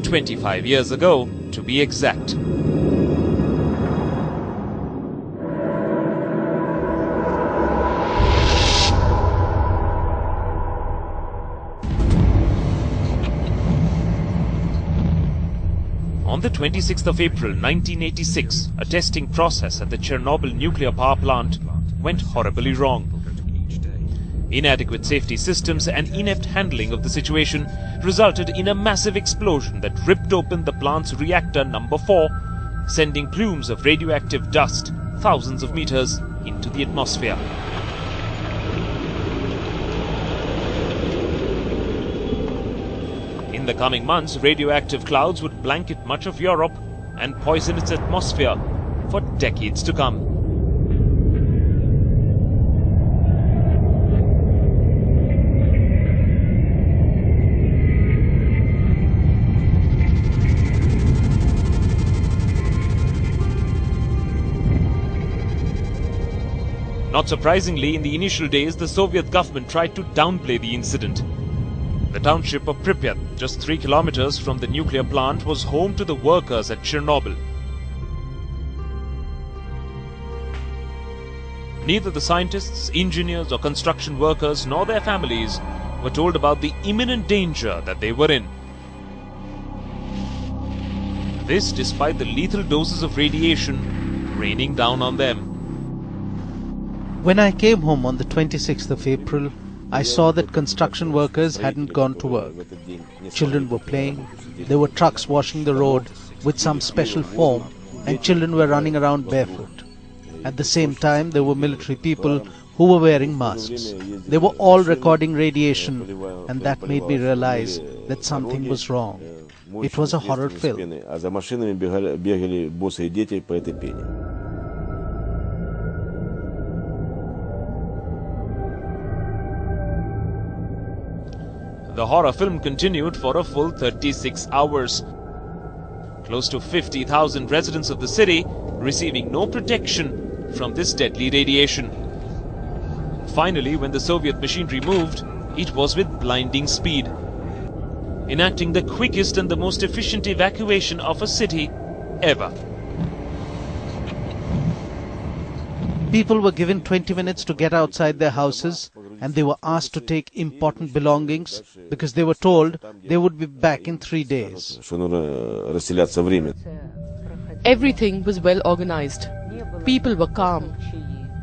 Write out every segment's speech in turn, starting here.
25 years ago, to be exact. On the 26th of April 1986, a testing process at the Chernobyl nuclear power plant went horribly wrong. Inadequate safety systems and inept handling of the situation resulted in a massive explosion that ripped open the plant's reactor number 4, sending plumes of radioactive dust thousands of meters into the atmosphere. In the coming months, radioactive clouds would blanket much of Europe and poison its atmosphere for decades to come. Not surprisingly, in the initial days, the Soviet government tried to downplay the incident. The township of Pripyat, just 3 kilometers from the nuclear plant, was home to the workers at Chernobyl. Neither the scientists, engineers or construction workers nor their families were told about the imminent danger that they were in. This despite the lethal doses of radiation raining down on them. When I came home on the 26th of April, I saw that construction workers hadn't gone to work. Children were playing, there were trucks washing the road with some special foam, and children were running around barefoot. At the same time, there were military people who were wearing masks. They were all recording radiation, and that made me realize that something was wrong. It was a horror film. The horror film continued for a full 36 hours. Close to 50,000 residents of the city receiving no protection from this deadly radiation. Finally, when the Soviet machinery moved, it was with blinding speed, enacting the quickest and the most efficient evacuation of a city ever. People were given 20 minutes to get outside their houses, and they were asked to take important belongings because they were told they would be back in 3 days. Everything was well organized. People were calm.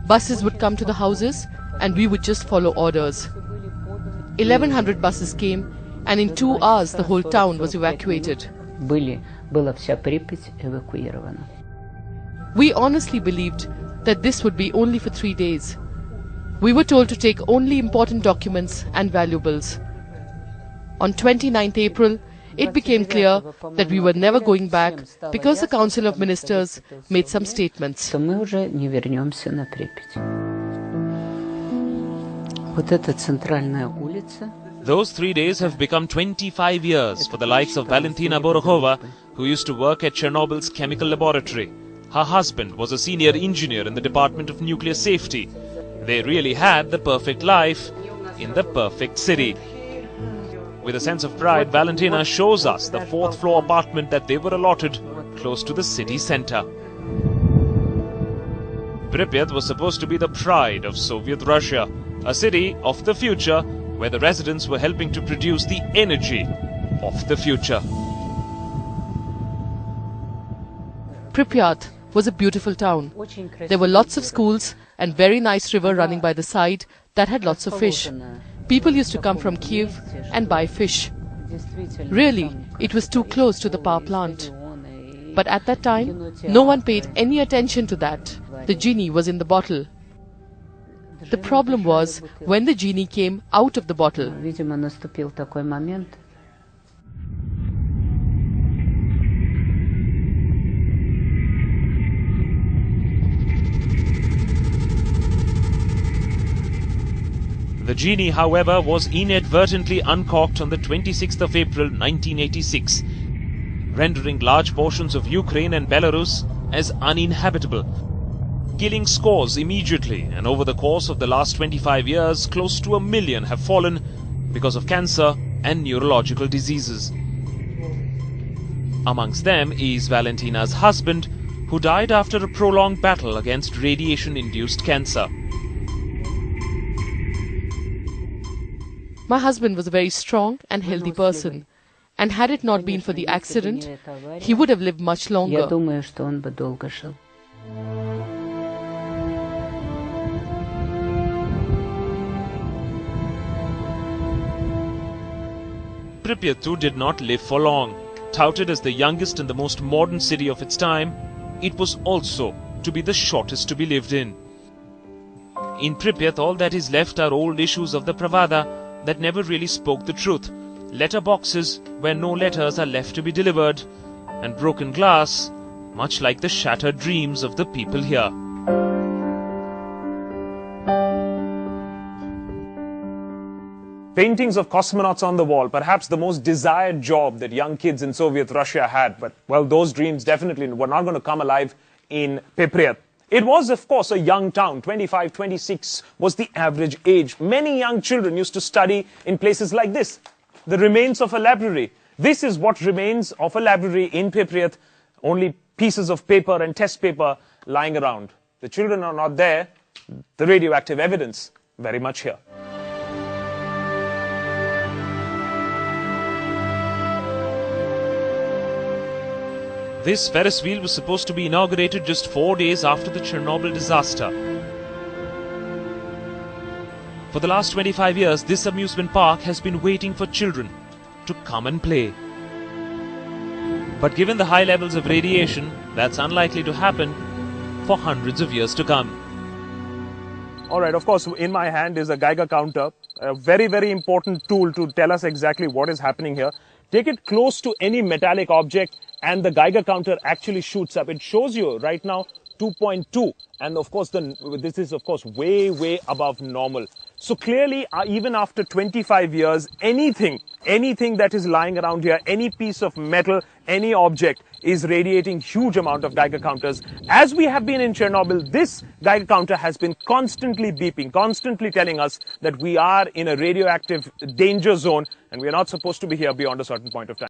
Buses would come to the houses and we would just follow orders. 1,100 buses came, and in 2 hours the whole town was evacuated. We honestly believed that this would be only for 3 days. We were told to take only important documents and valuables. On 29th April, it became clear that we were never going back because the Council of Ministers made some statements. Those 3 days have become 25 years for the likes of Valentina Borokhova, who used to work at Chernobyl's chemical laboratory. Her husband was a senior engineer in the Department of Nuclear Safety. They really had the perfect life in the perfect city. With a sense of pride, Valentina shows us the 4th floor apartment that they were allotted close to the city center. Pripyat was supposed to be the pride of Soviet Russia, a city of the future where the residents were helping to produce the energy of the future. Pripyat was a beautiful town. There were lots of schools and very nice river running by the side that had lots of fish. People used to come from Kiev and buy fish. Really, it was too close to the power plant. But at that time, no one paid any attention to that. The genie was in the bottle. The problem was when the genie came out of the bottle. The genie, however, was inadvertently uncorked on the 26th of April 1986, rendering large portions of Ukraine and Belarus as uninhabitable, killing scores immediately, and over the course of the last 25 years, close to 1 million have fallen because of cancer and neurological diseases. Amongst them is Valentina's husband, who died after a prolonged battle against radiation-induced cancer. My husband was a very strong and healthy person, and had it not been for the accident, he would have lived much longer. Pripyat too did not live for long. Touted as the youngest and the most modern city of its time, it was also to be the shortest to be lived in. In Pripyat, all that is left are old issues of the Pravda that never really spoke the truth, letter boxes where no letters are left to be delivered, and broken glass, much like the shattered dreams of the people here. Paintings of cosmonauts on the wall, perhaps the most desired job that young kids in Soviet Russia had. But, well, those dreams definitely were not going to come alive in Pripyat. It was, of course, a young town. 25, 26 was the average age. Many young children used to study in places like this, the remains of a library. This is what remains of a library in Pripyat, only pieces of paper and test paper lying around. The children are not there, the radioactive evidence very much here. This Ferris wheel was supposed to be inaugurated just 4 days after the Chernobyl disaster. For the last 25 years, this amusement park has been waiting for children to come and play. But given the high levels of radiation, that's unlikely to happen for hundreds of years to come. All right, of course, in my hand is a Geiger counter, a very, very important tool to tell us exactly what is happening here. Take it close to any metallic object and the Geiger counter actually shoots up. It shows you right now 2.2, and of course this is of course way above normal. So clearly, even after 25 years, anything that is lying around here, any piece of metal, any object is radiating huge amount of Geiger counters. As we have been in Chernobyl, this Geiger counter has been constantly beeping, constantly telling us that we are in a radioactive danger zone and we are not supposed to be here beyond a certain point of time.